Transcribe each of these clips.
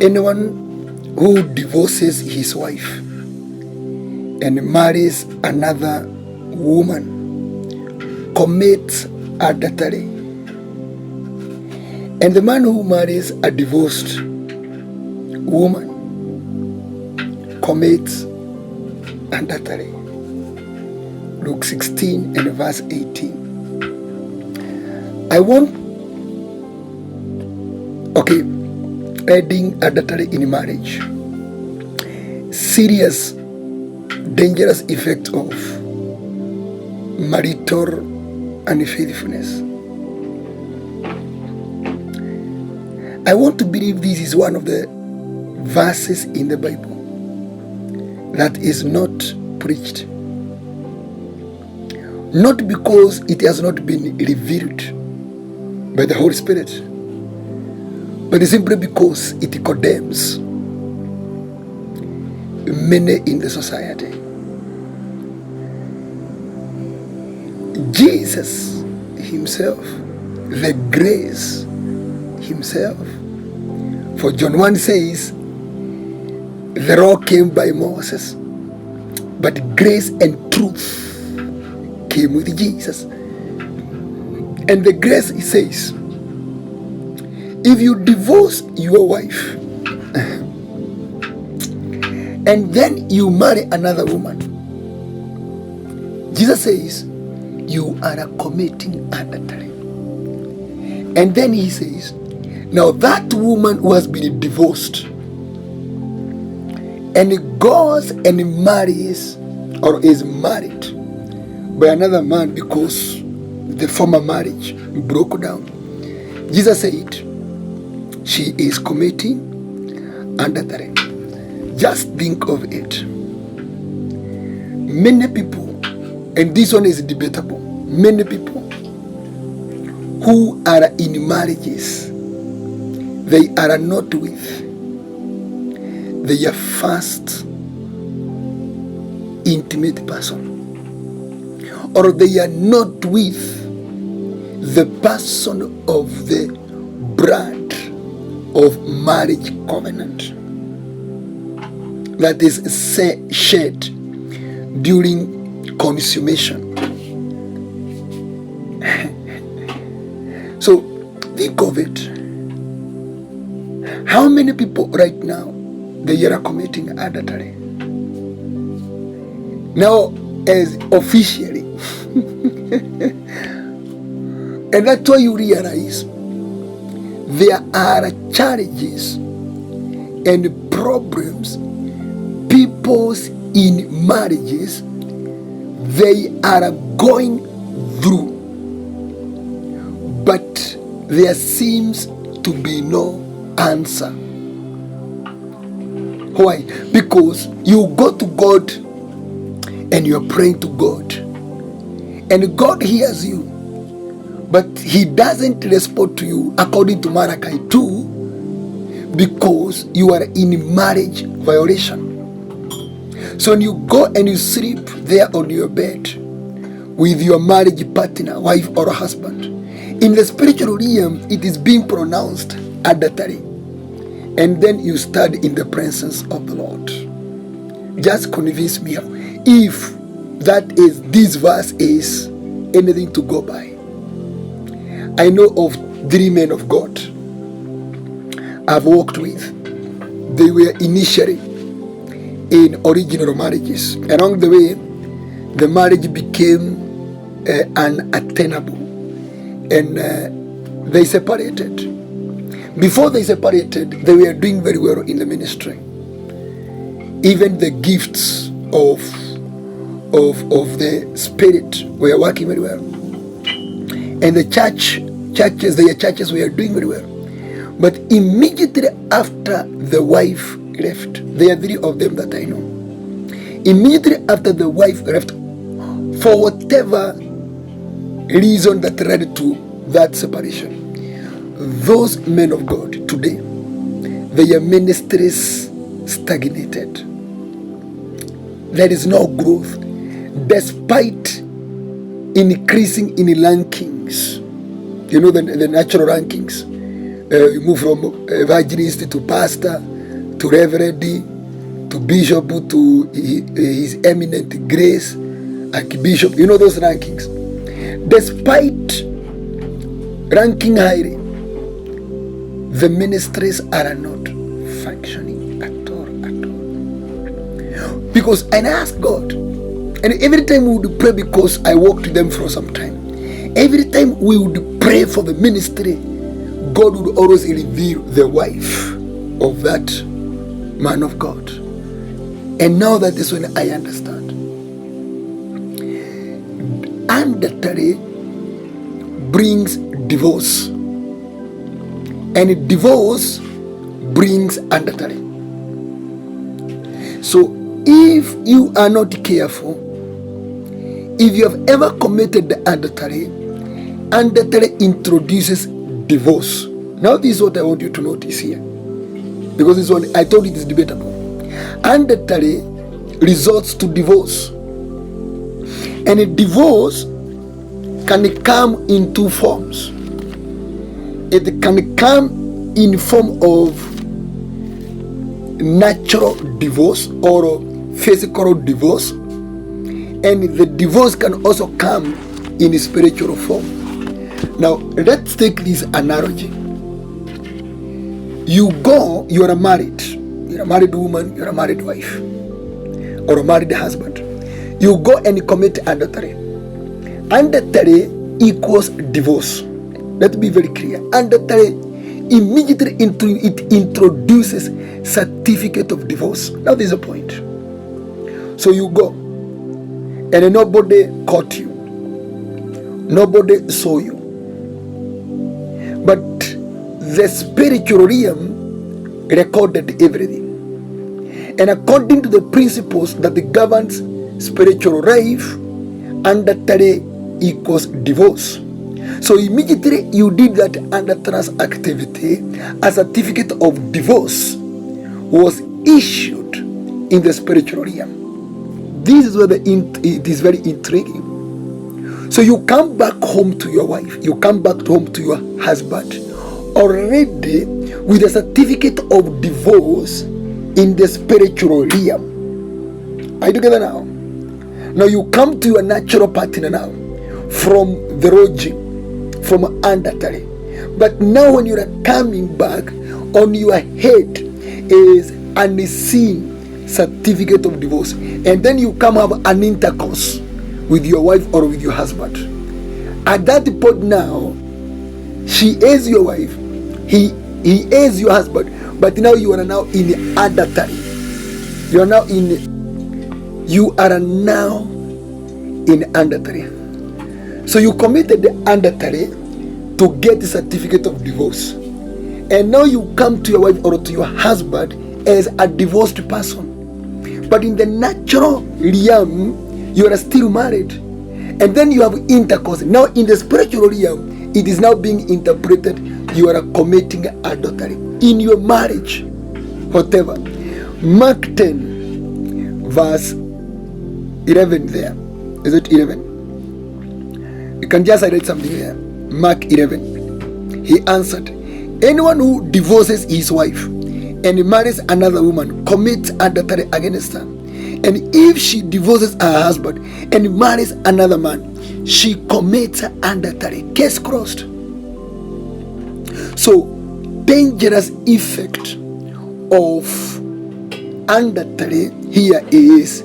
Anyone who divorces his wife and marries another woman commits adultery. And the man who marries a divorced woman commits adultery. Luke 16 and verse 18. Adding adultery in marriage. Serious, dangerous effect of marital unfaithfulness. I want to believe this is one of the verses in the Bible that is not preached. Not because it has not been revealed by the Holy Spirit, but simply because it condemns many in the society. Jesus himself, the grace himself, for John 1 says, the law came by Moses, but grace and truth came with Jesus. And the grace, it says, if you divorce your wife and then you marry another woman, Jesus says you are committing adultery. And then he says, now that woman who has been divorced and goes and marries or is married by another man because the former marriage broke down, Jesus said she is committing adultery. Just think of it. Many people, and this one is debatable, many people who are in marriages, they are not with their first intimate person, or they are not with the person of the blood of marriage covenant that is shed during consummation. So think of it. How many people right now, they are committing adultery? Now, as officially, and that's why you realize there are challenges and problems people's in marriages they are going through, but there seems to be no answer. Why? Because you go to God and you're praying to God, and God hears you, but he doesn't respond to you according to Malachi 2, because you are in marriage violation. So when you go and you sleep there on your bed with your marriage partner, wife or husband, in the spiritual realm it is being pronounced adultery, and then you stand in the presence of the Lord. Just convince me if that is, this verse is anything to go by. I know of 3 men of God I've worked with. They were initially in original marriages. Along the way, the marriage became unattainable, and they separated. Before they separated, they were doing very well in the ministry. Even the gifts of the Spirit were working very well, and the their churches were doing very well. But immediately after the wife left, there are 3 of them that I know. Immediately after the wife left, for whatever reason that led to that separation, those men of God today, their ministries stagnated. There is no growth, despite increasing in rankings. You know, the natural rankings. You move from evangelist to pastor to reverend to bishop to his eminent grace, archbishop. You know those rankings. Despite ranking highly, the ministries are not functioning at all. Because I ask God, and every time we would pray, because I walked with them for some time, every time we would pray for the ministry, God would always reveal the wife of that man of God. And now that is when I understand. Adultery brings divorce, and divorce brings adultery. So if you are not careful, if you have ever committed the adultery introduces divorce. Now this is what I want you to notice here, because this one I told you it is debatable. Adultery results to divorce, and a divorce can come in two forms. It can come in form of natural divorce or physical divorce, and the divorce can also come in spiritual form. Now let's take this analogy. You are married. You're a married woman, you're a married wife, or a married husband. You go and commit adultery. Adultery equals divorce. Let's be very clear. Adultery immediately it introduces certificate of divorce. Now there's a point. So you go, and nobody caught you, nobody saw you, but the spiritual realm recorded everything. And according to the principles that governs spiritual life, adultery equals divorce. So immediately you did that adulterous activity, a certificate of divorce was issued in the spiritual realm. This is where it is very intriguing. So you come back home to your wife, you come back home to your husband, already with a certificate of divorce in the spiritual realm. Are you together now? Now you come to your natural partner now from the origin, from adultery. But now when you are coming back, on your head is an unseen certificate of divorce. And then you come have an intercourse with your wife or with your husband. At that point now, she is your wife, he is your husband, but now you are now in adultery. You are now in adultery. So you committed the adultery to get the certificate of divorce, and now you come to your wife or to your husband as a divorced person, but in the natural realm you are still married, and then you have intercourse. Now in the spiritual realm it is now being interpreted you are committing adultery in your marriage, whatever. Mark 10 verse 11 there. Is it 11? You can just write something there. Mark 11. He answered, anyone who divorces his wife and marries another woman commits adultery against her. And if she divorces her husband and marries another man, she commits adultery. Case closed. So, dangerous effect of adultery here is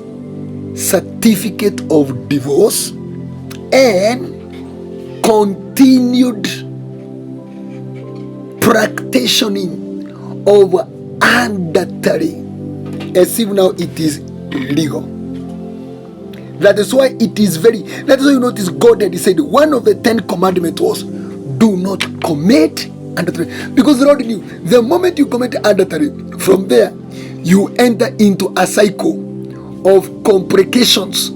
certificate of divorce and continued practicing of adultery as if now it is legal. That is why it is that is why you notice God had said one of the 10 commandments was do not commit adultery, because the Lord knew the moment you commit adultery, from there you enter into a cycle of complications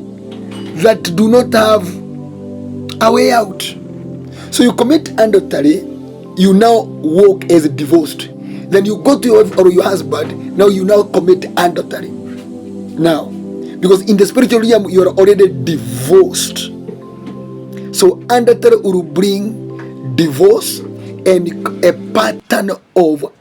that do not have a way out. So you commit adultery, you now walk as divorced. Then you go to your wife or your husband, now you now commit adultery. Now, because in the spiritual realm you are already divorced. So adultery will bring divorce and a pattern of